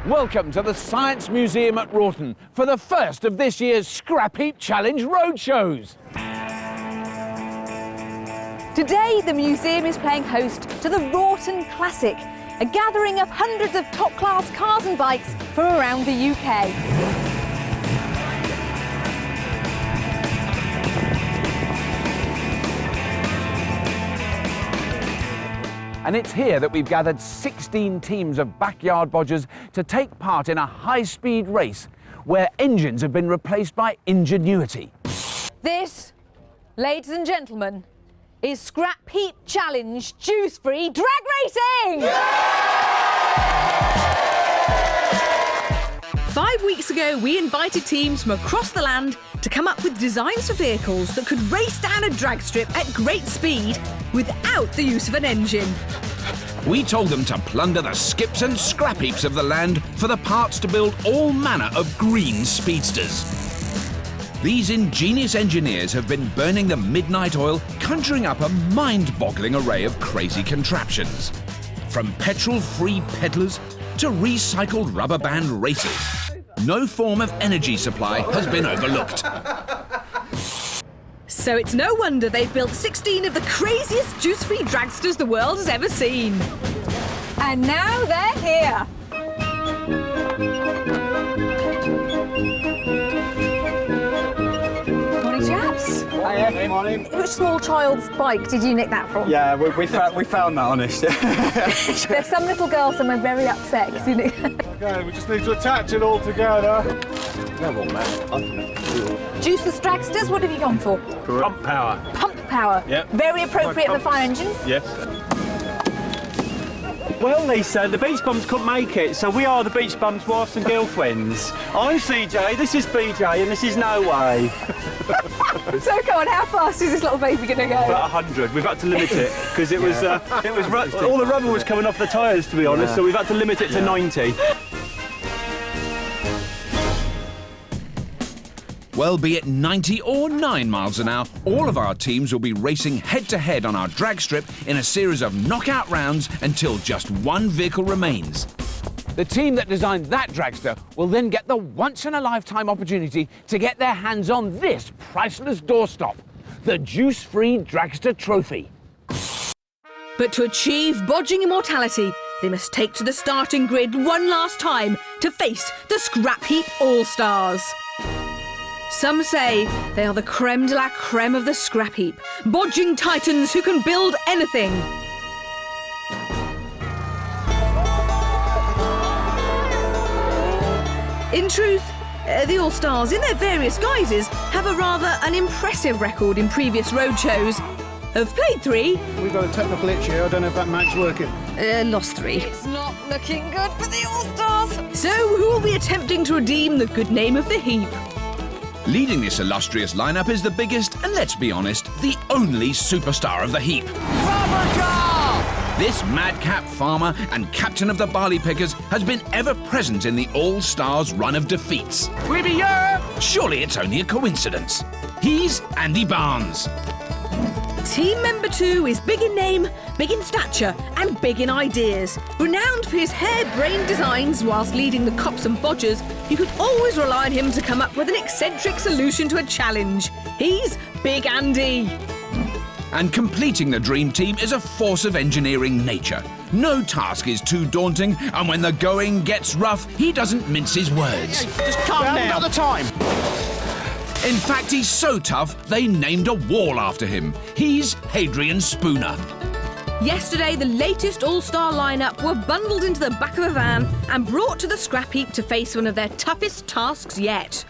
Welcome to the Science Museum at Wroughton for the first of this year's Scrapheap Challenge roadshows. Today, the museum is playing host to the Wroughton Classic, a gathering of hundreds of top-class cars and bikes from around the UK. And it's here that we've gathered 16 teams of backyard bodgers to take part in a high-speed race where engines have been replaced by ingenuity. This, ladies and gentlemen, is Scrapheap Challenge Juice-Free Drag Racing! Yeah! 5 weeks ago, we invited teams from across the land to come up with designs for vehicles that could race down a drag strip at great speed without the use of an engine. We told them to plunder the skips and scrap heaps of the land for the parts to build all manner of green speedsters. These ingenious engineers have been burning the midnight oil, conjuring up a mind-boggling array of crazy contraptions. From petrol-free peddlers to recycled rubber band racers, no form of energy supply has been overlooked. So it's no wonder they've built 16 of the craziest juice-free dragsters the world has ever seen. And now they're here. Morning, chaps. Hiya, morning. Which small child's bike did you nick that from? Yeah, we found that, honest. There's some little girl somewhere very upset. Yeah. Okay, we just need to attach it all together. No, man. Juiceless dragsters, what have you gone for? Pump power. Pump power. Yep. Very appropriate for fire engines. Yes. Well, Lisa, the Beach Bums couldn't make it, so we are the Beach Bums wives and girlfriends. I'm CJ, this is BJ, and this is No Way. So, come on, how fast is this little baby going to go? About 100. We've had to limit it because it was all the rubber was coming off the tyres, to be honest. So we've had to limit it to 90. Well, be it 90 or 9 miles an hour, all of our teams will be racing head-to-head on our drag strip in a series of knockout rounds until just one vehicle remains. The team that designed that dragster will then get the once-in-a-lifetime opportunity to get their hands on this priceless doorstop, the Juice-Free Dragster Trophy. But to achieve bodging immortality, they must take to the starting grid one last time to face the Scrapheap All-Stars. Some say they are the creme de la creme of the scrap heap, bodging titans who can build anything. In truth, the All-Stars, in their various guises, have a rather unimpressive record in previous roadshows. Have played 3. We've got a technical itch here. I don't know if that mag's working. Lost 3. It's not looking good for the All-Stars. So who will be attempting to redeem the good name of the heap? Leading this illustrious lineup is the biggest, and let's be honest, the only superstar of the heap. This madcap farmer and captain of the barley pickers has been ever present in the All-Stars run of defeats. We'll be here! Surely it's only a coincidence. He's Andy Barnes. Team member 2 is big in name, big in stature and big in ideas. Renowned for his harebrained designs whilst leading the cops and bodgers, you could always rely on him to come up with an eccentric solution to a challenge. He's Big Andy. And completing the dream team is a force of engineering nature. No task is too daunting, and when the going gets rough, he doesn't mince his words. Just calm down. Another time. In fact, he's so tough, they named a wall after him. He's Hadrian Spooner. Yesterday, the latest All-Star lineup were bundled into the back of a van and brought to the scrap heap to face one of their toughest tasks yet.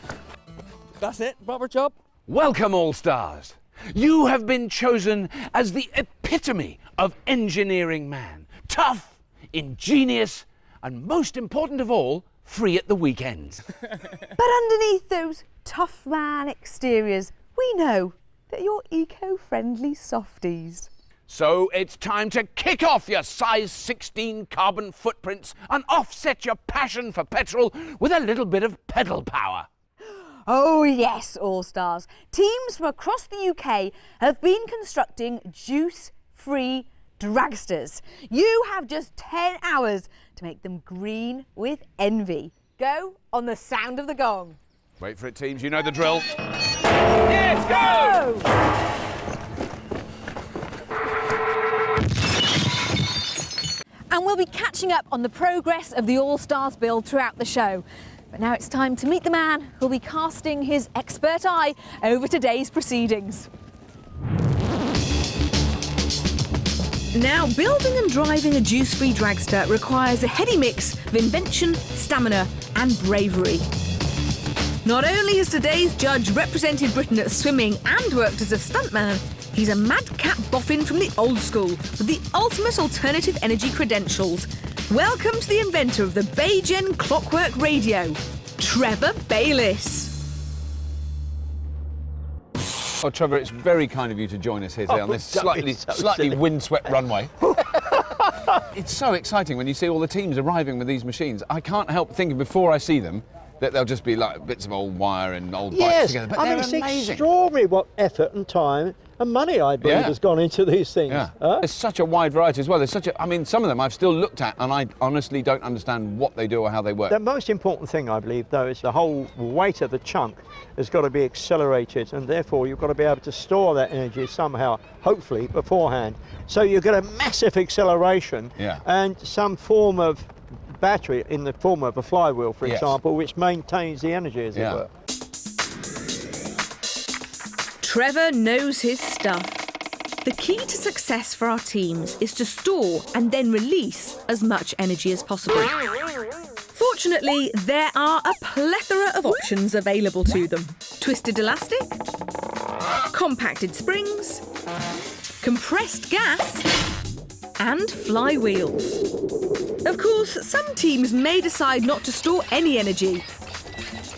That's it, proper job. Welcome, All-Stars. You have been chosen as the epitome of engineering man. Tough, ingenious, and most important of all, free at the weekends. But underneath those tough man exteriors, we know that you're eco-friendly softies. So it's time to kick off your size 16 carbon footprints and offset your passion for petrol with a little bit of pedal power. Oh yes, All-Stars. Teams from across the UK have been constructing juice-free dragsters. You have just 10 hours to make them green with envy. Go on the sound of the gong. Wait for it, teams. You know the drill. Yes, go! And we'll be catching up on the progress of the All-Stars build throughout the show. But now it's time to meet the man who'll be casting his expert eye over today's proceedings. Now, building and driving a juice-free dragster requires a heady mix of invention, stamina and bravery. Not only has today's judge represented Britain at swimming and worked as a stuntman, he's a madcap boffin from the old school with the ultimate alternative energy credentials. Welcome to the inventor of the banijayengine clockwork radio, Trevor Bayliss. Oh, Trevor, it's very kind of you to join us here today on this slightly windswept runway. It's so exciting when you see all the teams arriving with these machines. I can't help thinking before I see them that they'll just be like bits of old wire and old bikes together. But I mean, it's extraordinary what effort and time and money, I believe, has gone into these things. Yeah. There's such a wide variety as well. There's such a, I mean, some of them I've still looked at and I honestly don't understand what they do or how they work. The most important thing, I believe, though, is the whole weight of the chunk has got to be accelerated, and therefore you've got to be able to store that energy somehow, hopefully, beforehand. So you get a massive acceleration and some form of battery in the form of a flywheel, for example, which maintains the energy, as it were. Trevor knows his stuff. The key to success for our teams is to store and then release as much energy as possible. Fortunately, there are a plethora of options available to them. Twisted elastic, compacted springs, compressed gas, and flywheels. Of course, some teams may decide not to store any energy,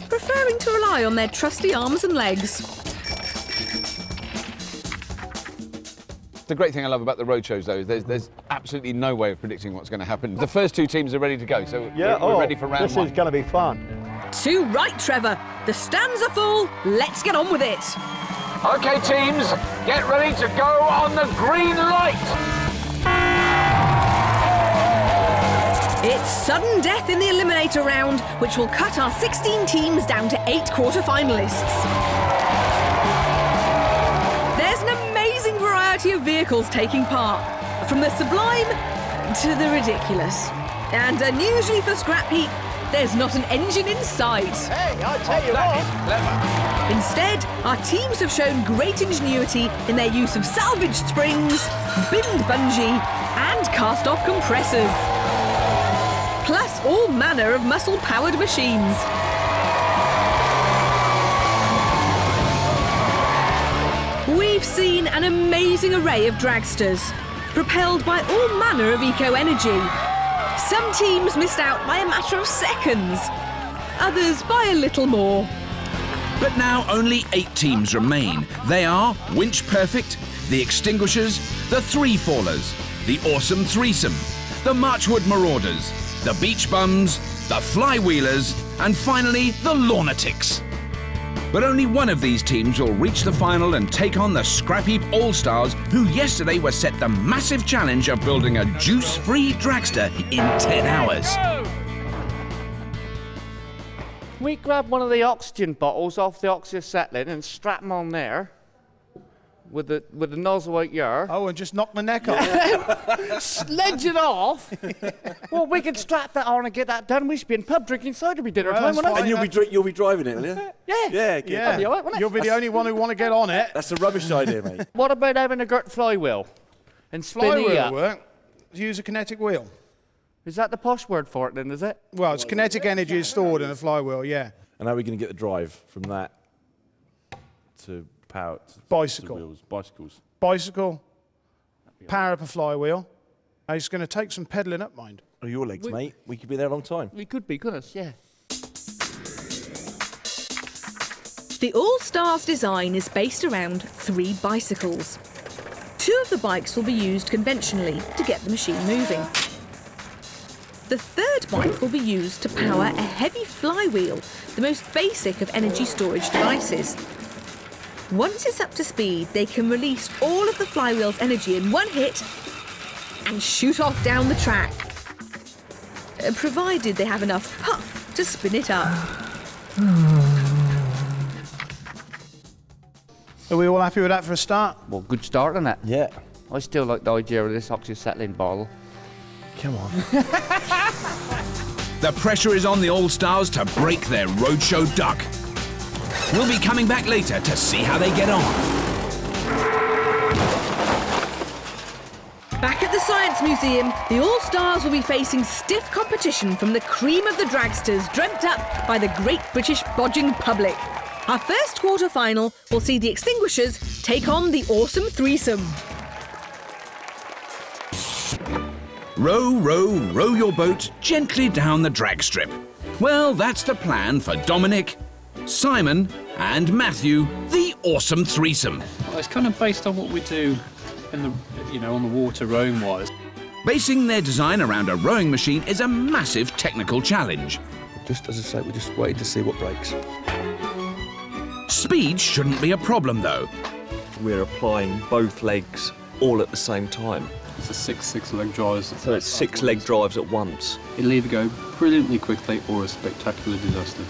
preferring to rely on their trusty arms and legs. The great thing I love about the road shows, though, is there's absolutely no way of predicting what's going to happen. The first two teams are ready to go, so we're ready for round one. This is going to be fun. Too right, Trevor. The stands are full. Let's get on with it. OK, teams, get ready to go on the green light. It's sudden death in the eliminator round, which will cut our 16 teams down to 8 quarter-finalists. There's an amazing variety of vehicles taking part, from the sublime to the ridiculous. And unusually for Scrapheap, there's not an engine in sight. Hey, I tell you what. Instead, our teams have shown great ingenuity in their use of salvaged springs, binned bungee, and cast-off compressors. Plus all manner of muscle-powered machines. We've seen an amazing array of dragsters, propelled by all manner of eco-energy. Some teams missed out by a matter of seconds, others by a little more. But now only 8 teams remain. They are Winch Perfect, the Extinguishers, the Three Fallers, the Awesome Threesome, the Marchwood Marauders, the Beach Bums, the Flywheelers, and finally the Lawnatics. But only one of these teams will reach the final and take on the Scrapheap All-Stars, who yesterday were set the massive challenge of building a juice-free dragster in 10 hours. We grab one of the oxygen bottles off the oxyacetylene and strap them on there with the nozzle out here. Oh, and just knock the neck off. Sledge it off. Well, we could strap that on and get that done. We should be in pub drinking cider by dinner time, won't And you'll be driving it, will you? Yeah. Yeah, good. Yeah. Be all right, won't it? You'll be the only one who want to get on it. That's a rubbish idea, mate. What about having a girt flywheel and spinning Flywheel it will up? work. Use a kinetic wheel. Is that the posh word for it then, is it? Well, it's kinetic energy is stored in a flywheel, yeah. And how are we going to get the drive from that to power? Bicycle. To wheels? Bicycles. Bicycle, power up a flywheel. It's going to take some pedalling up, mind. Oh, your legs, mate. We could be there a long time. We could be, couldn't us? Yeah. The All-Stars design is based around 3 bicycles. 2 of the bikes will be used conventionally to get the machine moving. The 3rd bike will be used to power a heavy flywheel, the most basic of energy storage devices. Once it's up to speed, they can release all of the flywheel's energy in one hit and shoot off down the track. Provided they have enough puff to spin it up. Are we all happy with that for a start? Well, good start on that. Yeah. I still like the idea of this oxyacetylene bottle. Come on. The pressure is on the All-Stars to break their roadshow duck. We'll be coming back later to see how they get on. Back at the Science Museum, the All-Stars will be facing stiff competition from the cream of the dragsters dreamt up by the great British bodging public. Our first quarter-final will see the Extinguishers take on the awesome threesome. Row, row, row your boat gently down the drag strip. Well, that's the plan for Dominic, Simon and Matthew, the awesome threesome. Well, it's kind of based on what we do in the, on the water rowing-wise. Basing their design around a rowing machine is a massive technical challenge. Just as I say, we're just waiting to see what breaks. Speed shouldn't be a problem, though. We're applying both legs all at the same time. It's a six leg drives. So it's 6 leg drives at once. It'll either go brilliantly quickly or a spectacular disaster.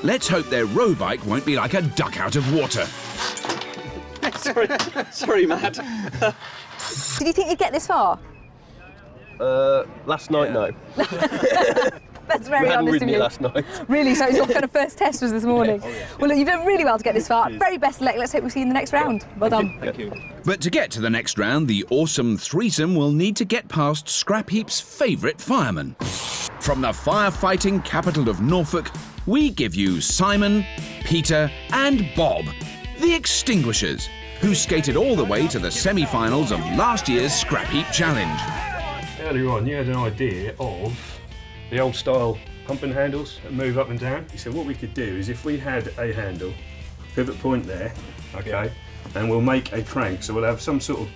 Let's hope their row bike won't be like a duck out of water. Sorry, Matt. Did you think you'd get this far? Last night, no. That's very we hadn't honest ridden of you. it last night. Really? So your kind of first test was this morning? Oh, yeah. Well, look, you've done really well to get this far. Very best of luck. Let's hope we see you in the next round. Well done. Thank you. But to get to the next round, the awesome threesome will need to get past Scrapheap's favourite fireman. From the firefighting capital of Norfolk, we give you Simon, Peter and Bob, the Extinguishers, who skated all the way to the semi-finals of last year's Scrapheap Challenge. Earlier on, you had an idea of the old style pumping handles that move up and down. You said what we could do is if we had a handle, pivot point there, okay, and we'll make a crank. So we'll have some sort of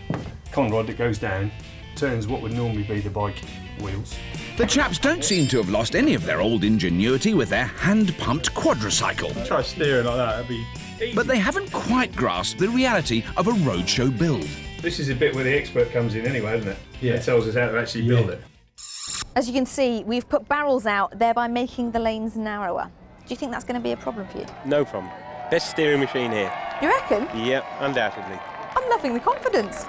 con rod that goes down, turns what would normally be the bike wheels. The chaps don't seem to have lost any of their old ingenuity with their hand-pumped quadricycle. Try steering like that, that'd be easy. But they haven't quite grasped the reality of a roadshow build. This is a bit where the expert comes in anyway, isn't it? Yeah. It tells us how to actually build it. As you can see, we've put barrels out, thereby making the lanes narrower. Do you think that's going to be a problem for you? No problem. Best steering machine here. You reckon? Yep, undoubtedly. I'm loving the confidence.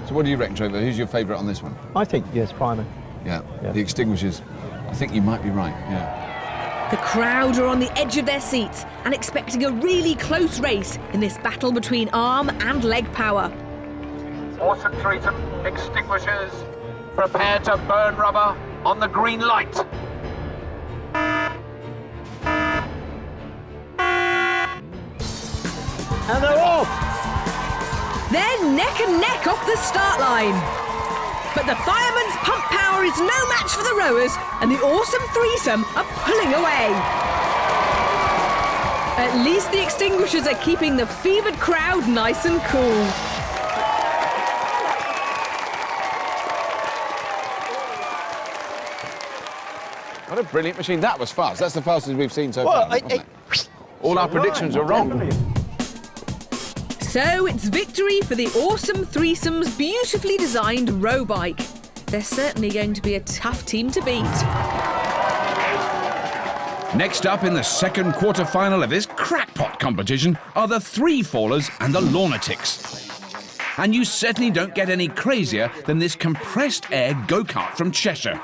So what do you reckon, Trevor? Who's your favourite on this one? I think, yes, fireman. Yeah, the Extinguishers. I think you might be right, yeah. The crowd are on the edge of their seats and expecting a really close race in this battle between arm and leg power. Awesome threesome, Extinguishers, prepare to burn rubber on the green light. And they're off! They're neck and neck off the start line. But the fireman's pump power is no match for the rowers, and the awesome threesome are pulling away. At least the Extinguishers are keeping the fevered crowd nice and cool. What a brilliant machine. That was fast. That's the fastest we've seen so far. All our predictions are wrong. So it's victory for the awesome threesome's beautifully designed row bike. They're certainly going to be a tough team to beat. Next up in the second quarter-final of this crackpot competition are the three fallers and the lunatics. And you certainly don't get any crazier than this compressed air go-kart from Cheshire.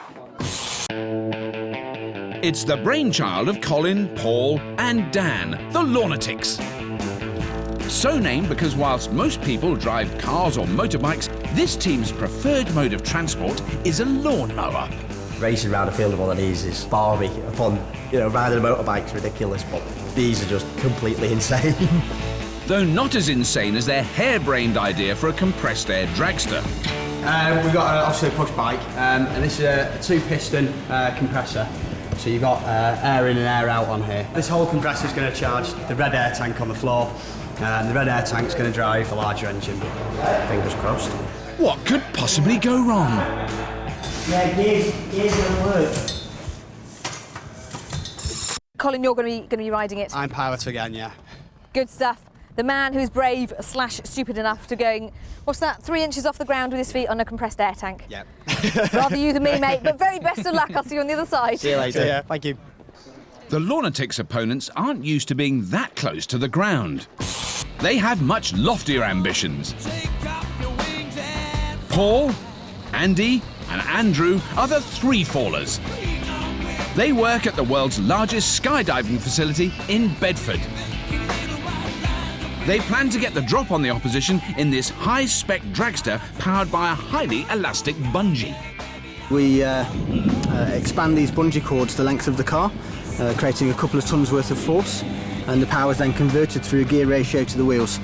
It's the brainchild of Colin, Paul and Dan, the lunatics. So named because whilst most people drive cars or motorbikes, this team's preferred mode of transport is a lawnmower. Racing around a field of one of these is balmy. Fun, riding a motorbike's ridiculous, but these are just completely insane. Though not as insane as their harebrained idea for a compressed air dragster. We've got obviously a push bike, and this is a 2-piston compressor. So you've got air in and air out on here. This whole compressor is going to charge the red air tank on the floor, and the red air tank's going to drive the larger engine. Fingers crossed. What could possibly go wrong? Yeah, gears going to work. Colin, you're going to be riding it. I'm pilot again, yeah. Good stuff. The man who's brave / stupid enough to going, what's that, 3 inches off the ground with his feet on a compressed air tank. Yep. Rather you than me, mate, but very best of luck. I'll see you on the other side. See you later. Yeah, thank you. The lunatics' opponents aren't used to being that close to the ground. They have much loftier ambitions. Paul, Andy and Andrew are the three fallers. They work at the world's largest skydiving facility in Bedford. They plan to get the drop on the opposition in this high-spec dragster powered by a highly elastic bungee. We expand these bungee cords the length of the car, creating a couple of tons worth of force, and the power is then converted through a gear ratio to the wheels.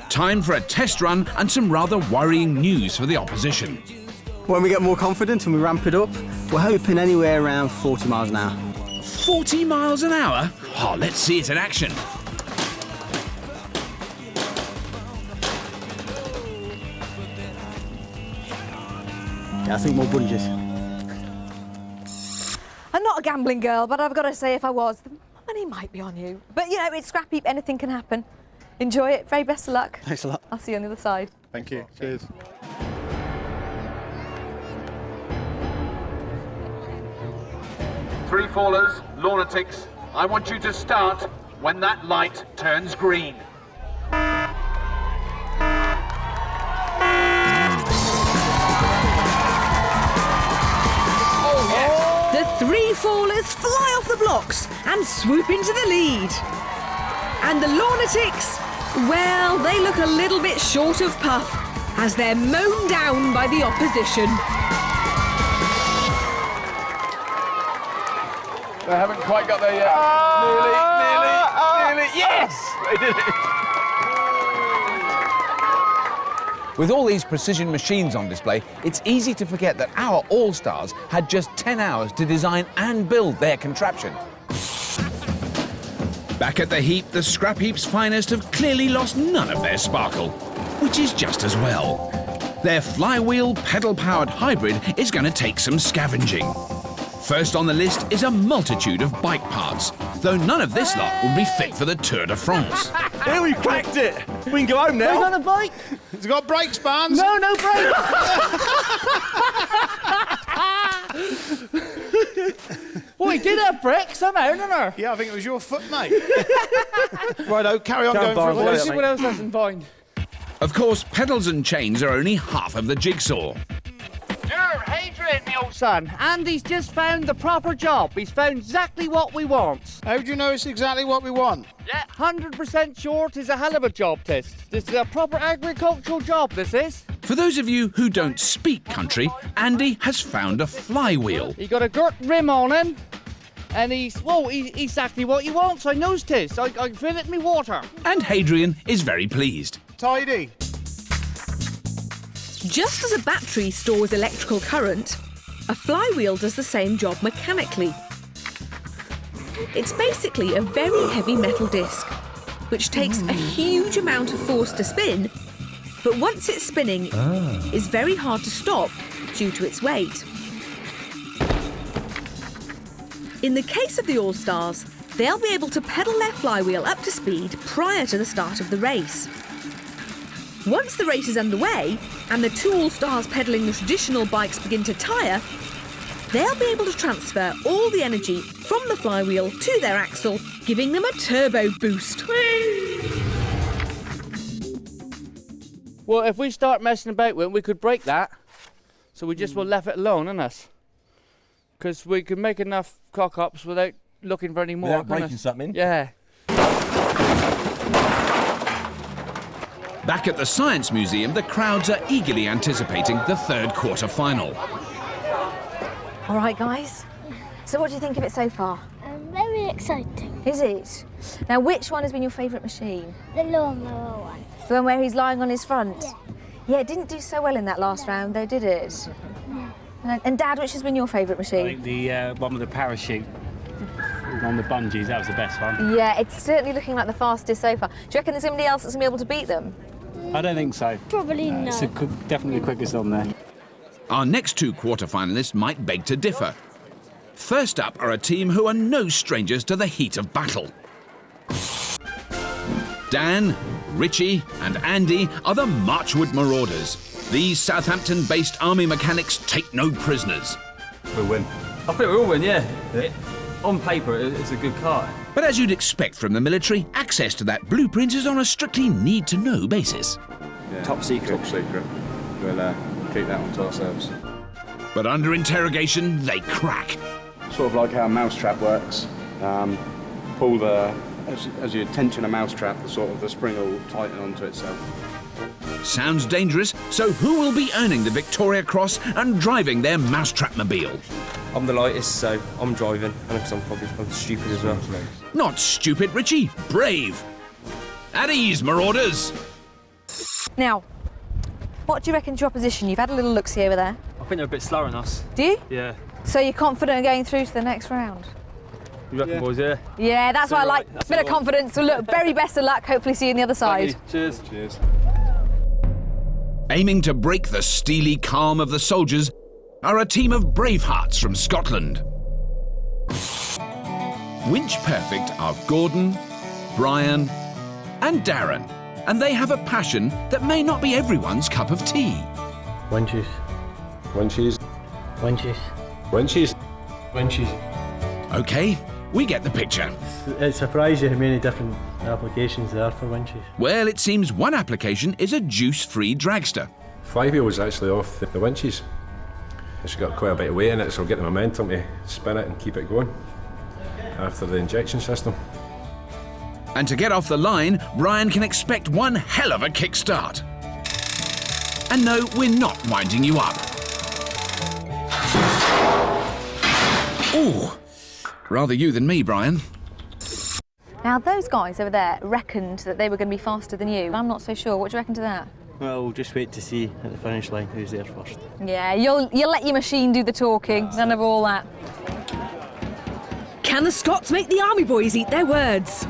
Time for a test run and some rather worrying news for the opposition. When we get more confident and we ramp it up, we're hoping anywhere around 40 miles an hour. 40 miles an hour? Oh, let's see it in action. Yeah, I think more bungees. I'm not a gambling girl, but I've got to say, if I was, the money might be on you. But, you know, it's Scrapheap, anything can happen. Enjoy it, very best of luck. Thanks a lot. I'll see you on the other side. Thank you. Cheers. Three fallers, lunatics, I want you to start when that light turns green. Oh, yes. The three fallers fly off the blocks and swoop into the lead. And the lunatics, well, they look a little bit short of puff as they're mown down by the opposition. They haven't quite got there yet. Nearly. Yes! They did it. With all these precision machines on display, it's easy to forget that our All-Stars had just 10 hours to design and build their contraption. Back at the heap, the Scrapheap's finest have clearly lost none of their sparkle, which is just as well. Their flywheel, pedal-powered hybrid is going to take some scavenging. First on the list is a multitude of bike parts, though none of this lot will be fit for the Tour de France. Here, we cracked it! We can go home now. He's on a bike. Has it got brakes, Barnes? No, no brakes. Well, he did have brakes somehow, didn't he? Yeah, I think it was your foot, mate. Righto, carry on Come going on, for a Barnes, race. See what else hasn't bind. Of course, pedals and chains are only half of the jigsaw. Adrian, my old son, Andy's just found the proper job. He's found exactly what we want. How do you know it's exactly what we want? Yeah, 100% sure it is a hell of a job test. This is a proper agricultural job, this is. For those of you who don't speak country, Andy has found a flywheel. He got a girt rim on him, and he's exactly what he wants. I knows tis. I fill it in me water. And Hadrian is very pleased. Tidy. Just as a battery stores electrical current, a flywheel does the same job mechanically. It's basically a very heavy metal disc, which takes a huge amount of force to spin, but once it's spinning, is very hard to stop due to its weight. In the case of the All-Stars, they'll be able to pedal their flywheel up to speed prior to the start of the race. Once the race is underway and the two All-Stars pedalling the traditional bikes begin to tire, they'll be able to transfer all the energy from the flywheel to their axle, giving them a turbo boost. Well, if we start messing about with it, we could break that. So we just will left it alone, innit? Because we can make enough cock-ups without looking for any more. Without breaking something? Yeah. Back at the Science Museum, the crowds are eagerly anticipating the third quarter-final. All right, guys. So what do you think of it so far? Very exciting. Is it? Now, which one has been your favourite machine? The lawnmower one. The one where he's lying on his front? Yeah. Yeah, it didn't do so well in that last round, though, did it? No. And Dad, which has been your favourite I machine? think the one with the parachute on the bungees, that was the best one. Yeah, it's certainly looking like the fastest so far. Do you reckon there's somebody else that's going to be able to beat them? I don't think so. Probably no. It's definitely the quickest on there. Our next two quarter-finalists might beg to differ. First up are a team who are no strangers to the heat of battle. Dan, Richie and Andy are the Marchwood Marauders. These Southampton-based army mechanics take no prisoners. We'll win. I think we'll win, yeah. On paper, it's a good car. But as you'd expect from the military, access to that blueprint is on a strictly need-to-know basis. Yeah. Top secret. Top secret. We'll keep that one to ourselves. But under interrogation, they crack. Sort of like how a mousetrap works. Pull as you tension a mousetrap, the spring will tighten onto itself. Sounds dangerous, so who will be earning the Victoria Cross and driving their mousetrap-mobile? I'm the lightest, so I'm driving, and because I'm stupid as well. Not stupid, Richie. Brave. At ease, Marauders. Now, what do you reckon's your opposition? You've had a little look-see over there. I think they're a bit slower than us. Do you? Yeah. So you're confident of going through to the next round? You reckon, boys, yeah? Yeah, that's what I like. A bit of confidence. So look, very best of luck. Hopefully see you on the other side. Cheers. Cheers. Aiming to break the steely calm of the soldiers are a team of bravehearts from Scotland. Winch Perfect are Gordon, Brian and Darren, and they have a passion that may not be everyone's cup of tea. Winches. Winches. Winches. Winches. Winches. OK, we get the picture. It surprised you how many different applications there are for winches. Well, it seems one application is a juice-free dragster. Flywheel was actually off the winches. It's got quite a bit of weight in it, so we'll get the momentum to spin it and keep it going after the injection system. And to get off the line, Brian can expect one hell of a kickstart. And no, we're not winding you up. Ooh, rather you than me, Brian. Now, those guys over there reckoned that they were going to be faster than you. I'm not so sure. What do you reckon to that? Well, we'll just wait to see at the finish line who's there first. Yeah, you'll let your machine do the talking. None of all that. Can the Scots make the army boys eat their words?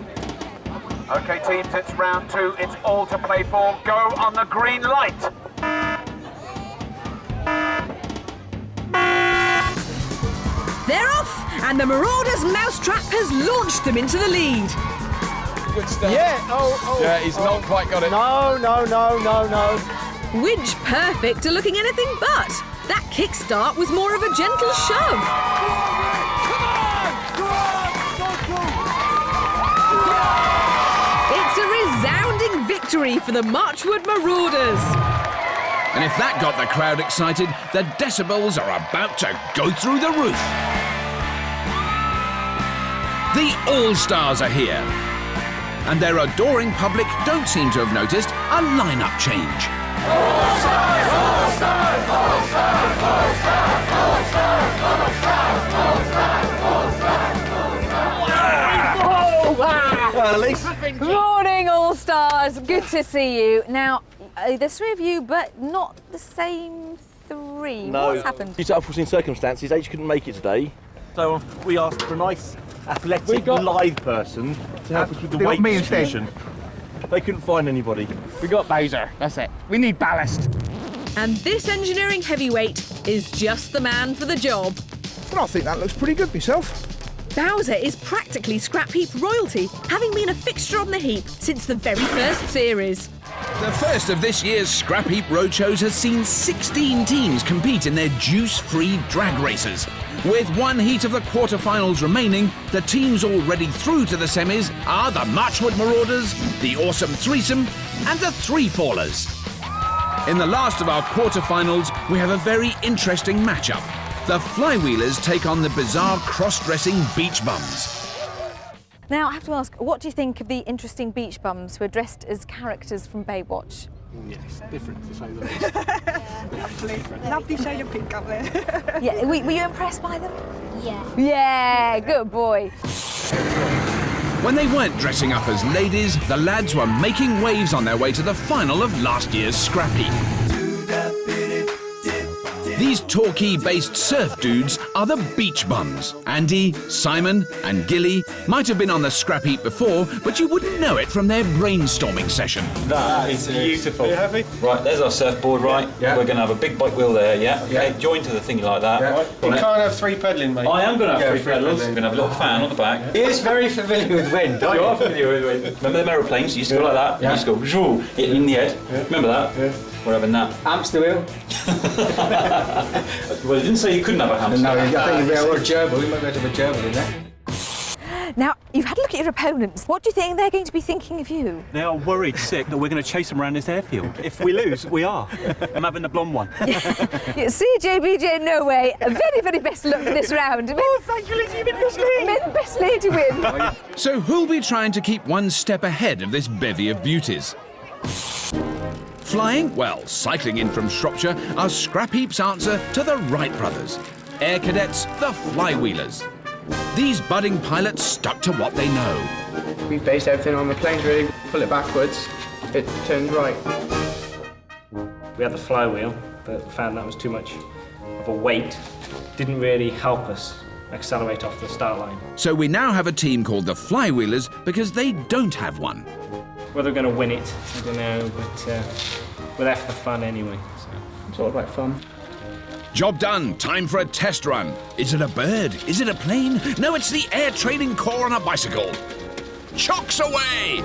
OK, teams, it's round 2. It's all to play for. Go on the green light. They're off, and the Marauders' mousetrap has launched them into the lead. Good stuff. Yeah, Yeah, he's not quite got it. No. Winch Perfect are looking anything but. That kickstart was more of a gentle shove. It's a resounding victory for the Marchwood Marauders. And if that got the crowd excited, the decibels are about to go through the roof. The All-Stars are here. And their adoring public don't seem to have noticed a lineup change. All-Stars, All-Stars, All-Stars, All-Stars, All-Stars, All-Stars. Morning, All-Stars. Good to see you. Now, there's 3 of you, but not the same 3. No. What's happened? Due to unforeseen circumstances, H couldn't make it today. So we asked for a nice, athletic, live person to help us with the weight distribution. They couldn't find anybody. We got Bowser, that's it. We need ballast. And this engineering heavyweight is just the man for the job. Well, I think that looks pretty good myself. Bowser is practically Scrapheap royalty, having been a fixture on the heap since the very first series. The first of this year's Scrapheap Roadshows has seen 16 teams compete in their juice-free drag races. With 1 heat of the quarterfinals remaining, the teams already through to the semis are the Marchwood Marauders, the Awesome Threesome, and the Three Fallers. In the last of our quarterfinals, we have a very interesting matchup. The Flywheelers take on the bizarre cross-dressing Beach Bums. Now, I have to ask, what do you think of the interesting beach bums who are dressed as characters from Baywatch? Yes, different to say the least. Lovely shade of pink up there. Yeah, were you impressed by them? Yeah. Yeah, good boy. When they weren't dressing up as ladies, the lads were making waves on their way to the final of last year's Scrapheap. These Torquay-based surf dudes are the beach bums. Andy, Simon and Gilly might have been on the scrap heap before, but you wouldn't know it from their brainstorming session. That is beautiful. Are you happy? Right, there's our surfboard, right? Yeah. We're going to have a big bike wheel there, yeah? Okay, join to the thingy like that. Yeah. Right. You can't have 3 pedalling, mate. I am going to have Yeah, 3 pedals. We're going to have a little fan on the back. He is very familiar with wind, You are familiar with wind. Remember them aeroplanes? You used to go like that? Yeah. You used to go, zhoo, hit in the head. Yeah. Remember that? Yeah. We're having that. Hamster wheel. Well, it didn't say you couldn't have a hamster. No, I think we're a gerbil. We might be able to have a gerbil in there. Now, you've had a look at your opponents. What do you think they're going to be thinking of you? They are worried sick that we're going to chase them around this airfield. If we lose, we are. I'm having the blonde one. CJ, BJ, no way. A very, very best luck for this round. Oh, thank you, Lizzie. You've been best lady. May the best lady win. So who'll be trying to keep one step ahead of this bevy of beauties? Flying? Well, cycling in from Shropshire are Scrapheap's answer to the Wright brothers. Air Cadets, the Flywheelers. These budding pilots stuck to what they know. We based everything on the planes, really. Pull it backwards, it turns right. We had the flywheel, but we found that was too much of a weight. Didn't really help us accelerate off the start line. So we now have a team called the Flywheelers because they don't have one. Whether we're going to win it, I don't know, but we're there for the fun anyway. So it's all about fun. Job done. Time for a test run. Is it a bird? Is it a plane? No, it's the Air Training Corps on a bicycle. Chocks away!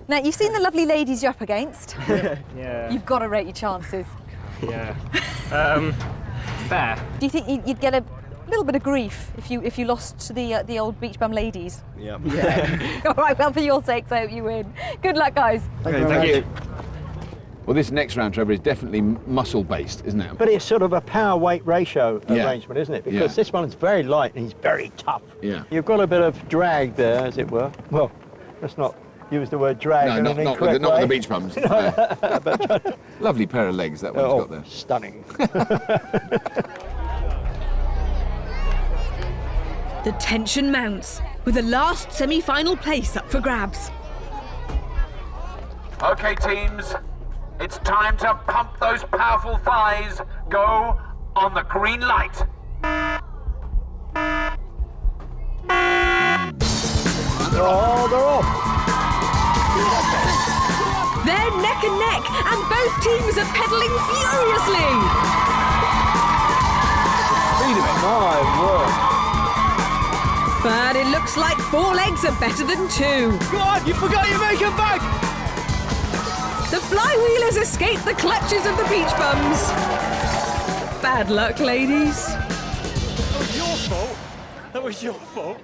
Now, you've seen the lovely ladies you're up against. Yeah. You've got to rate your chances. Yeah. Fair. Do you think you'd get a little bit of grief if you lost to the old beach bum ladies? Yeah. Yeah. All right, well, for your sakes, I hope you win. Good luck, guys. Thank you. Well, this next round, Trevor, is definitely muscle-based, isn't it? But it's sort of a power-weight ratio arrangement, isn't it? Because this one's very light and he's very tough. Yeah. You've got a bit of drag there, as it were. Well, let's not use the word drag in an incorrect way. Not with the beach bums. No. Lovely pair of legs that one's got there. Stunning. The tension mounts, with the last semi-final place up for grabs. OK, teams. It's time to pump those powerful thighs. Go on the green light. Oh, they're off. They're neck and neck, and both teams are pedalling furiously. Speed of it. My word. But it looks like 4 legs are better than 2. Go on, you forgot your makeup bag! The Flywheelers escape the clutches of the beach bums. Bad luck, ladies. That was your fault. That was your fault.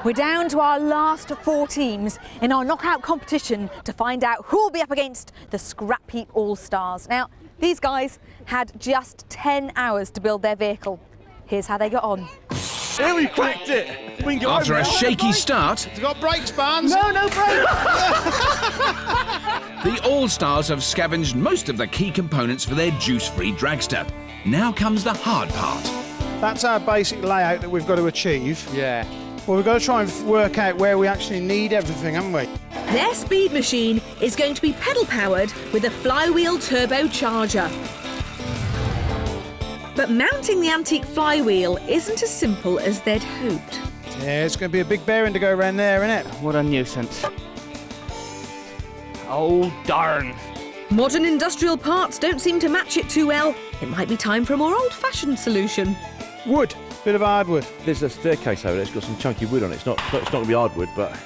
We're down to our last 4 teams in our knockout competition to find out who will be up against the Scrapheap All-Stars. Now, these guys had just 10 hours to build their vehicle. Here's how they got on. Here we cracked it. We can go After a shaky start, It's got brakes, Barnes. No brakes. the All-Stars have scavenged most of the key components for their juice-free dragster. Now comes the hard part. That's our basic layout that we've got to achieve. Yeah. Well, we've got to try and work out where we actually need everything, haven't we? Their speed machine is going to be pedal-powered with a flywheel turbocharger. But mounting the antique flywheel isn't as simple as they'd hoped. Yeah, it's going to be a big bearing to go around there, isn't it? What a nuisance. Oh, darn. Modern industrial parts don't seem to match it too well. It might be time for a more old-fashioned solution. Wood. Bit of hardwood. There's a staircase over there. It's got some chunky wood on it. It's not going to be hardwood, but...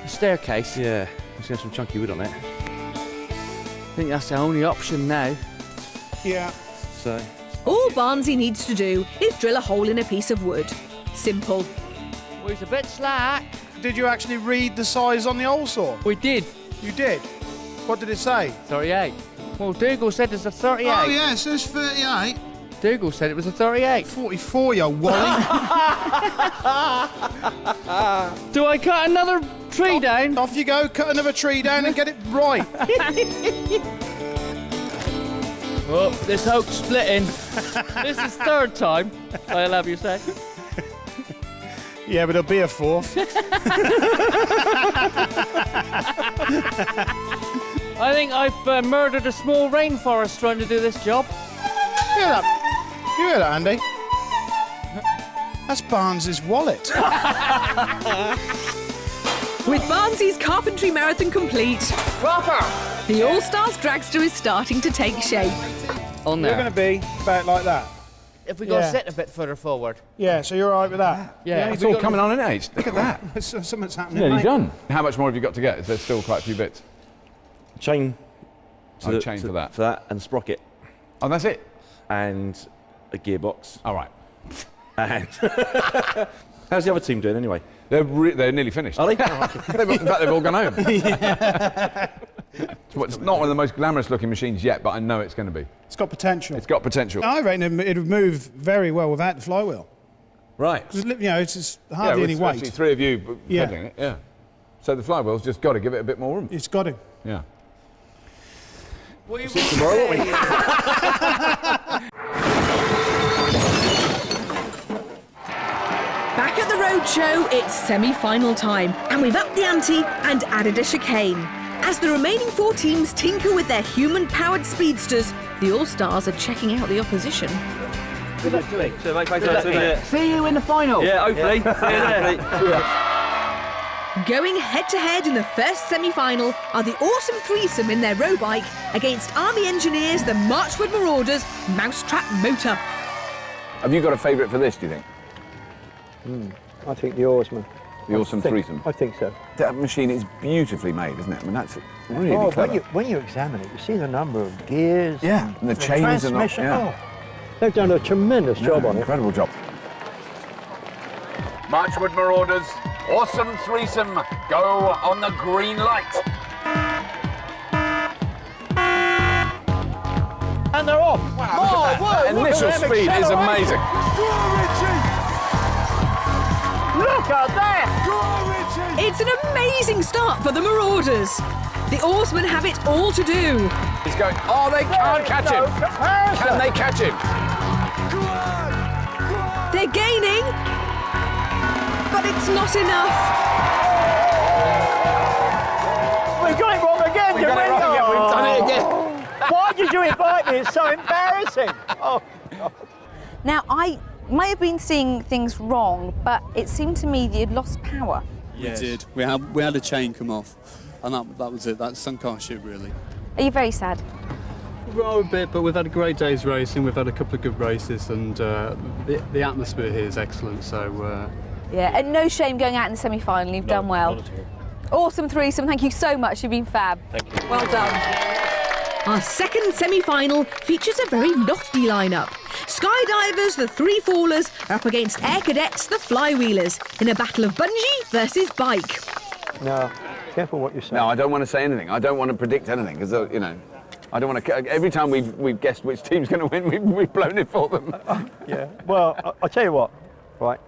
A staircase? Yeah, it's got some chunky wood on it. I think that's the only option now. Yeah. So... All Barnesy needs to do is drill a hole in a piece of wood. Simple. Well, it's a bit slack. Did you actually read the size on the hole saw? We did. You did? What did it say? 38. Well, Dougal said it's a 38. Oh, yeah, it says 38. Dougal said it was a 38. 44, you wally. Do I cut another tree down? Off you go, cut another tree down and get it right. Oh, this oak's splitting. This is 3rd time, I'll have you say. Yeah, but there'll be a 4th. I think I've murdered a small rainforest trying to do this job. You hear that? You hear that, Andy? That's Barnes's wallet. With Barnsley's carpentry marathon complete, the All-Stars dragster is starting to take shape. On You're there. going to be about like that. If we go Yeah. sit a bit further forward. Yeah, so you're all right with that? Yeah. It's all coming on in age. Look at that. Something's happening, Nearly mate. done. How much more have you got to get? Is there still quite a few bits? Chain. Chain for that. For that, and sprocket. Oh, that's it? And a gearbox. All right. And how's the other team doing anyway? They're nearly finished. Are they? In fact, they've all gone home. It's not one of the most glamorous looking machines yet, but I know it's going to be. It's got potential. It's got potential. I reckon it would move very well without the flywheel. Right. Because, you know, it's just hardly any with weight. actually 3 of you pedaling it. Yeah. So the flywheel's just got to give it a bit more room. It's got to. Yeah. See you tomorrow, won't we? Back at the roadshow, it's semi-final time, and we've upped the ante and added a chicane. As the remaining 4 teams tinker with their human-powered speedsters, the All-Stars are checking out the opposition. Good luck to you. So, mate, thanks. See you in the final. Yeah, hopefully. See you there. Going head-to-head in the first semi-final are the awesome threesome in their row bike against Army Engineers, the Marchwood Marauders Mousetrap Motor. Have you got a favourite for this, do you think? I think the oarsman. The awesome threesome? I think so. That machine is beautifully made, isn't it? I mean, that's really clever. When you examine it, you see the number of gears. Yeah, and the chains and transmission. yeah. They've done a tremendous job on it. Incredible job. Marchwood Marauders, awesome threesome, go on the green light. And they're off. Wow, that initial speed is amazing. Look at that! It's an amazing start for the Marauders. The oarsmen have it all to do. He's going, oh, they can't catch him. Can they catch him? They're gaining, but it's not enough. We've got it wrong again, We've got it wrong again, we've done it again. Why did you invite me? It's so embarrassing. Oh, God. Now, I might have been seeing things wrong, but it seemed to me that you'd lost power. Yes. We did. We had a chain come off, and that was it. That sunk our ship, really. Are you very sad? Well, a bit, but we've had a great day's racing. We've had a couple of good races, and the atmosphere here is excellent. So. Yeah, and no shame going out in the semi-final. You've done well. Not at all. Awesome threesome. Thank you so much. You've been fab. Thank you. Well done. Our second semi-final features a very lofty lineup. Skydivers, the Three Fallers, are up against Air Cadets, the Flywheelers, in a battle of bungee versus bike. No, careful what you say. No, I don't want to say anything. I don't want to predict anything because, you know, I don't want to. Every time we've guessed which team's going to win, we've blown it for them. Yeah. Well, I'll tell you what. Right.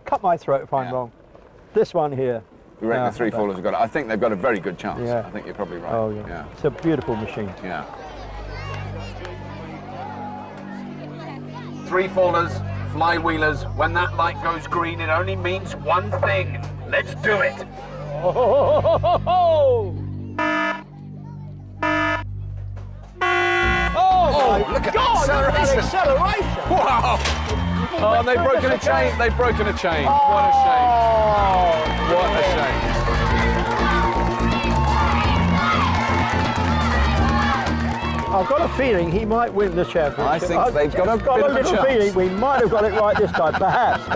Cut my throat if I'm wrong. This one here. We reckon the Three Fallers have got it. I think they've got a very good chance. Yeah. I think you're probably right. Oh, yeah. It's a beautiful machine. Yeah. Three Fallers, Flywheelers. When that light goes green, it only means one thing. Let's do it. Oh, look at God, that acceleration! Wow! Oh, and they've broken a chain. They've broken a chain. What a shame. What a shame. I've got a feeling he might win the championship. I think they've got a bit of a little chance. feeling we might have got it right this time. Perhaps.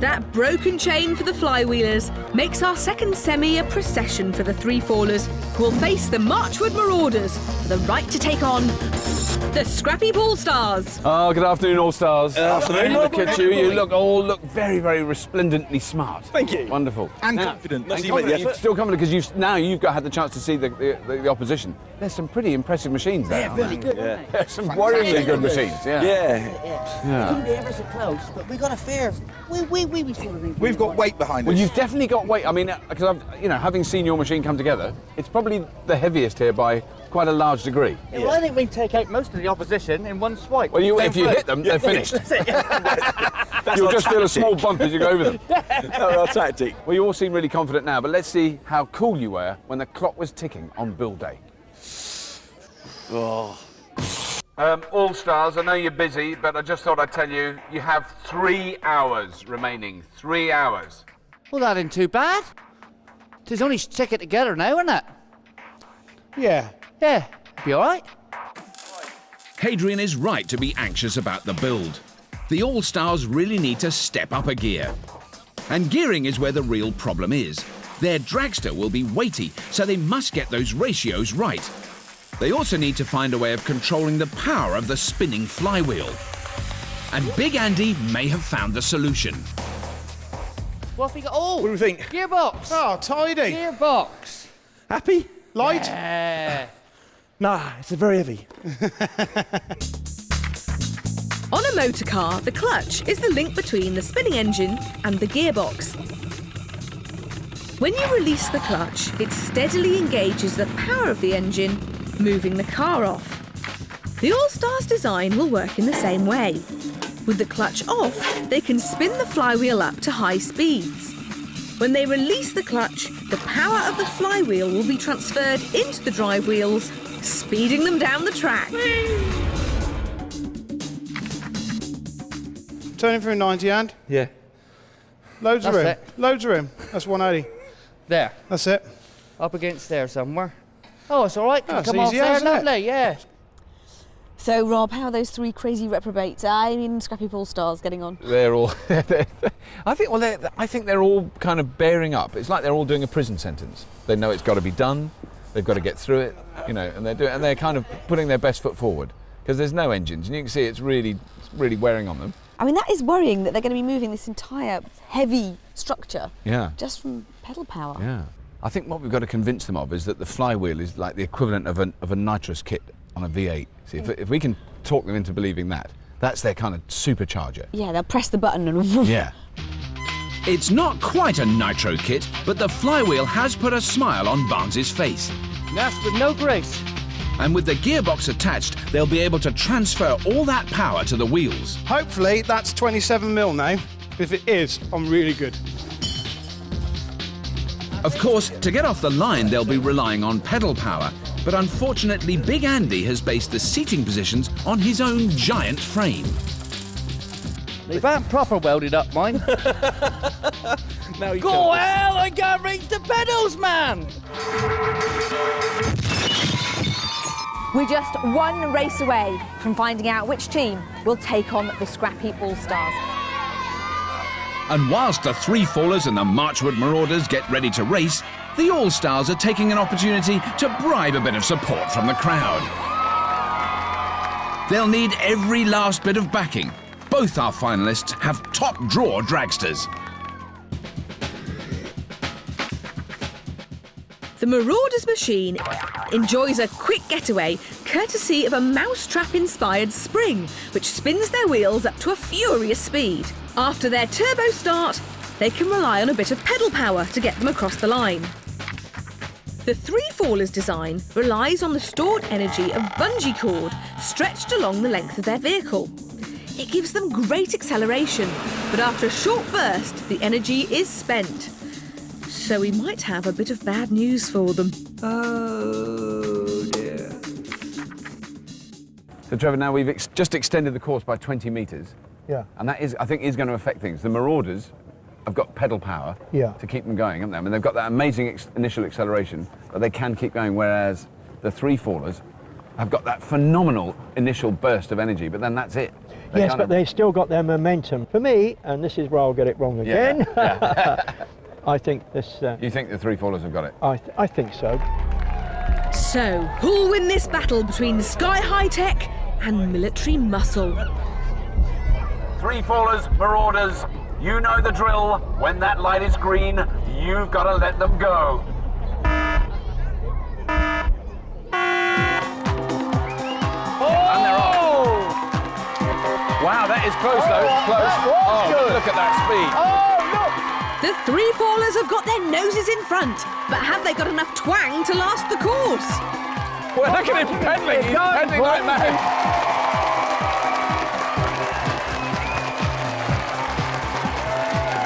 That broken chain for the Flywheelers makes our second semi a procession for the Three Fallers, who will face the Marchwood Marauders for the right to take on the Scrapheap All-Stars. Oh, good afternoon, All-Stars. Good afternoon. Look at you. You all look very, very resplendently smart. Thank you. Wonderful. And confident. And confident. You're still confident because you've had the chance to see the opposition. There's some pretty impressive machines there. They're really good, aren't they? Some worryingly good machines, yeah. Yeah. It's going to be ever so close, but we got a fair. We sort of think We've got weight behind Well, us. you've definitely got weight. I mean, because having seen your machine come together, it's probably the heaviest here by quite a large degree. Yeah, well, I think we take out most of the opposition in one swipe. Well, if you hit them, they're finished. That's it. You'll just feel a small bump as you go over them. That's our tactic. Well, you all seem really confident now, but let's see how cool you were when the clock was ticking on build day. Oh. All Stars, I know you're busy, but I just thought I'd tell you, you have 3 hours remaining. 3 hours. Well, that ain't too bad. It's only stick it together now, isn't it? Yeah. Yeah, be all right. Hadrian is right to be anxious about the build. The All-Stars really need to step up a gear. And gearing is where the real problem is. Their dragster will be weighty, so they must get those ratios right. They also need to find a way of controlling the power of the spinning flywheel. And Big Andy may have found the solution. What have we got? Oh! What do we think? Gearbox! Oh, tidy. Gearbox! Happy? Light? Yeah. Nah, it's very heavy. On a motor car, the clutch is the link between the spinning engine and the gearbox. When you release the clutch, it steadily engages the power of the engine, moving the car off. The All-Stars design will work in the same way. With the clutch off, they can spin the flywheel up to high speeds. When they release the clutch, the power of the flywheel will be transferred into the drive wheels, speeding them down the track. Turning through 90 and? Yeah. Loads of room. That's it. Loads of room. That's 180. There. That's it. Up against there somewhere. Oh, it's all right. That's Come off easy, there, isn't it? lovely, yeah. So, Rob, how are those 3 crazy reprobates, Scrapheap All-Stars, getting on? They're all. I think they're all kind of bearing up. It's like they're all doing a prison sentence. They know it's got to be done. They've got to get through it, you know, and they're kind of putting their best foot forward because there's no engines, and you can see it's really wearing on them. I mean, that is worrying that they're going to be moving this entire heavy structure just from pedal power. Yeah. I think what we've got to convince them of is that the flywheel is like the equivalent of a nitrous kit on a V8. See, if we can talk them into believing that, that's their kind of supercharger. Yeah, they'll press the button and... Yeah. It's not quite a nitro kit, but the flywheel has put a smile on Barnes's face. Yes, with no grace. And with the gearbox attached, they'll be able to transfer all that power to the wheels. Hopefully that's 27 mil now. If it is, I'm really good. Of course, to get off the line, they'll be relying on pedal power. But unfortunately, Big Andy has based the seating positions on his own giant frame. They aren't proper welded up, mine. Now you Go hell, I can't reach the pedals, man! We're just one race away from finding out which team will take on the Scrapheap All-Stars. And whilst the Three Fallers and the Marchwood Marauders get ready to race, the All-Stars are taking an opportunity to bribe a bit of support from the crowd. They'll need every last bit of backing. Both our finalists have top-drawer dragsters. The Marauders machine enjoys a quick getaway courtesy of a mousetrap-inspired spring, which spins their wheels up to a furious speed. After their turbo start, they can rely on a bit of pedal power to get them across the line. The Three Fallers design relies on the stored energy of bungee cord stretched along the length of their vehicle. It gives them great acceleration, but after a short burst, the energy is spent. So we might have a bit of bad news for them. Oh dear. So Trevor, now we've just extended the course by 20 metres. Yeah. And that is, I think, is going to affect things. The Marauders have got pedal power to keep them going, haven't they? I mean, they've got that amazing initial acceleration, but they can keep going, whereas the Three Fallers have got that phenomenal initial burst of energy, but then that's it. Yes, but they've still got their momentum. For me, and this is where I'll get it wrong again, I think this... you think the Three Fallers have got it? I think so. So, who'll win this battle between Sky High Tech and military muscle? Three Fallers, Marauders, you know the drill. When that light is green, you've got to let them go. And they're off. Wow, that is close though. Close. Look at that speed. The Three Fallers have got their noses in front, but have they got enough twang to last the course? Well, look at him pedaling. He's pedaling like mad.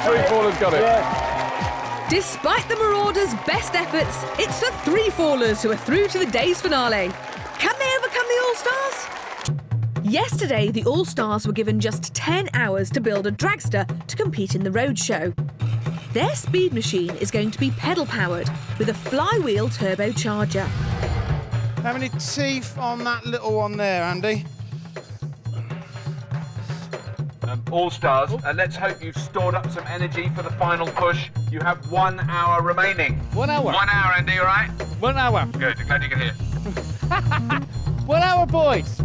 Three fallers got it. Yeah. Despite the Marauders' best efforts, it's the three fallers who are through to the day's finale. Can they overcome the All-Stars? Yesterday, the All-Stars were given just 10 hours to build a dragster to compete in the roadshow. Their speed machine is going to be pedal-powered with a flywheel turbocharger. How many teeth on that little one there, Andy? All-Stars, let's hope you've stored up some energy for the final push. You have 1 hour remaining. 1 hour? 1 hour, Andy, all right? 1 hour. Good, glad you can hear. 1 hour, boys.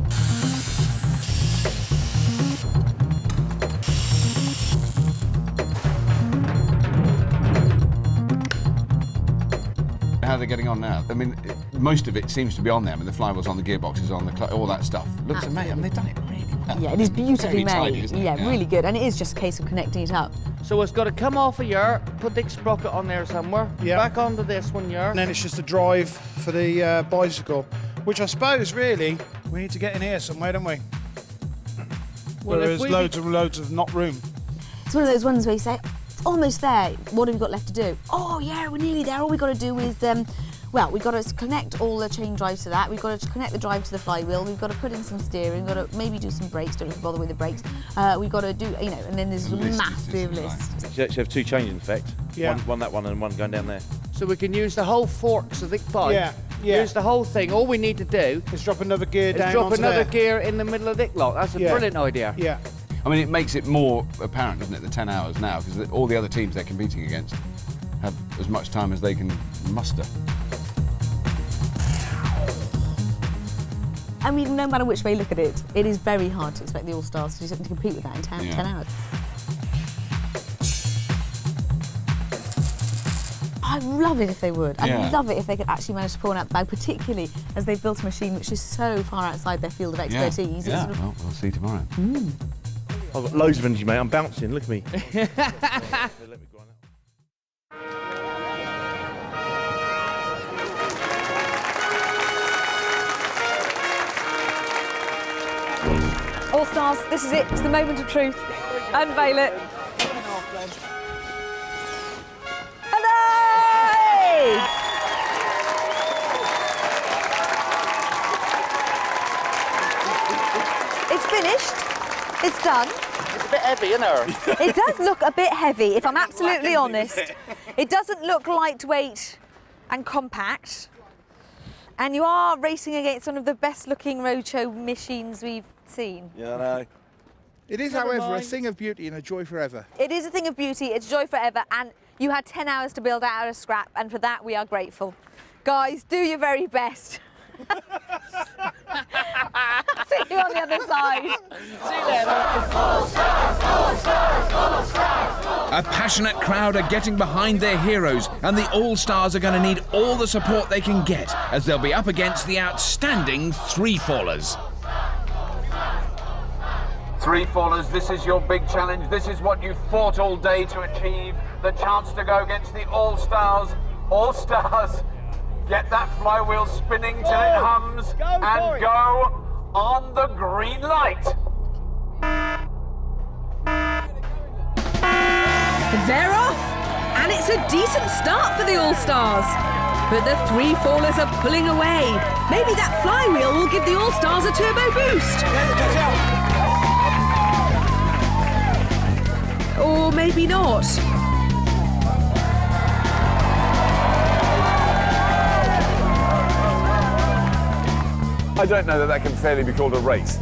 How they're getting on now? I mean, most of it seems to be on them, and the flywheels on the gearboxes, on the all that stuff. Looks amazing. I mean, they've done it really well. Yeah, it is beautifully Very made. tidy, isn't it? Yeah, really good. And it is just a case of connecting it up. So it's got to come off of here, put the sprocket on there somewhere, back onto this one here. And then it's just a drive for the bicycle, which I suppose, really, we need to get in here somewhere, don't we? Well, Where there's loads of not room. It's one of those ones where you say, it's almost there. What have we got left to do? Oh, yeah, we're nearly there. All we've got to do is, well, we've got to connect all the chain drives to that. We've got to connect the drive to the flywheel. We've got to put in some steering. We've got to maybe do some brakes. Don't have to bother with the brakes. We've got to do, you know, and then there's a massive list. You actually have two changes, in effect. Yeah. One that one and one going down there. So we can use the whole forks of the bike. Yeah. Use the whole thing. All we need to do is drop another gear down. Drop onto another there. gear in the middle of the dick lock. That's a brilliant idea. Yeah. I mean, it makes it more apparent, doesn't it, the 10 hours now, because all the other teams they're competing against have as much time as they can muster. I mean, no matter which way you look at it, it is very hard to expect the All-Stars to do something to compete with that in 10 hours. I'd love it if they would. I'd love it if they could actually manage to pull one out the bag, particularly as they've built a machine which is so far outside their field of expertise. Yeah. Well, we'll see tomorrow. I've got loads of energy, mate. I'm bouncing. Look at me. All-Stars, this is it. It's the moment of truth. Unveil it. Hooray! It's finished. It's done. It's a bit heavy, isn't it? It does look a bit heavy, if I'm absolutely honest. It doesn't look lightweight and compact. And you are racing against one of the best-looking roadshow machines we've seen. Yeah, I know. It is, however, a thing of beauty and a joy forever. It is a thing of beauty, it's joy forever, and you had 10 hours to build out of scrap, and for that we are grateful. Guys, do your very best. See you on the other side. See you later. A passionate crowd are getting behind their heroes, and the All-Stars are going to need all the support they can get as they'll be up against the outstanding three fallers. Three fallers, this is your big challenge. This is what you fought all day to achieve. The chance to go against the All-Stars. All-Stars, get that flywheel spinning till it hums and go on the green light. They're off! And it's a decent start for the All-Stars. But the three fallers are pulling away. Maybe that flywheel will give the All-Stars a turbo boost. Or maybe not. I don't know that can fairly be called a race.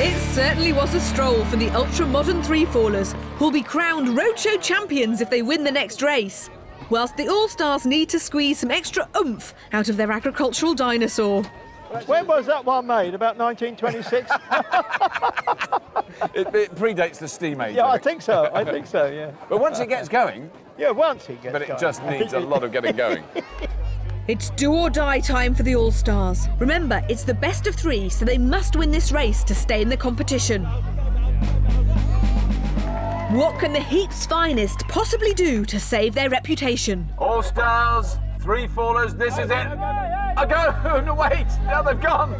It certainly was a stroll for the ultra-modern three-fallers, who'll be crowned roadshow champions if they win the next race. Whilst the All-Stars need to squeeze some extra oomph out of their agricultural dinosaur. When was that one made? About 1926? It predates the steam age. Yeah, I think so, yeah. But once it gets going... Yeah, once it gets going. But it just needs a lot of getting going. It's do or die time for the All-Stars. Remember, it's the best of three, so they must win this race to stay in the competition. What can the Heap's finest possibly do to save their reputation? All-Stars, 3 fallers, this is it. A go! No, wait! Now they've gone!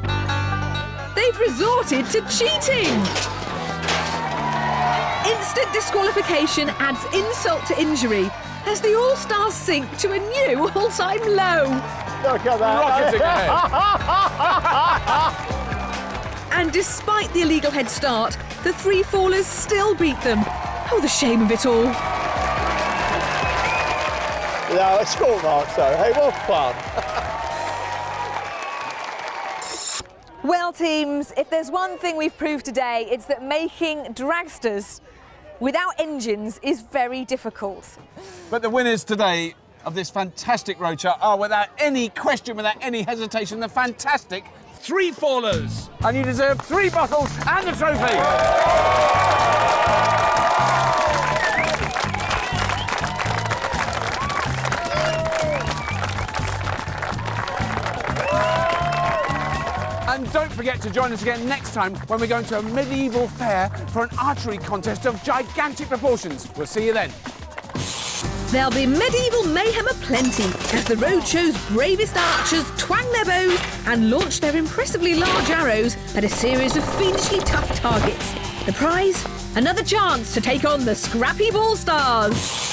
They've resorted to cheating! Instant disqualification adds insult to injury as the All-Stars sink to a new all-time low. Look at that! Rocketing ahead. And despite the illegal head start, the 3 fallers still beat them. Oh, the shame of it all. No, it's cool, Mark, so hey, what fun. Well, teams, if there's one thing we've proved today, it's that making dragsters without engines is very difficult. But the winners today of this fantastic road chart are, without any question, without any hesitation, the fantastic 3 fallers. And you deserve 3 bottles and the trophy. And don't forget to join us again next time when we're going to a medieval fair for an archery contest of gigantic proportions. We'll see you then. There'll be medieval mayhem aplenty as the roadshow's bravest archers twang their bows and launch their impressively large arrows at a series of fiendishly tough targets. The prize? Another chance to take on the Scrapheap All-Stars.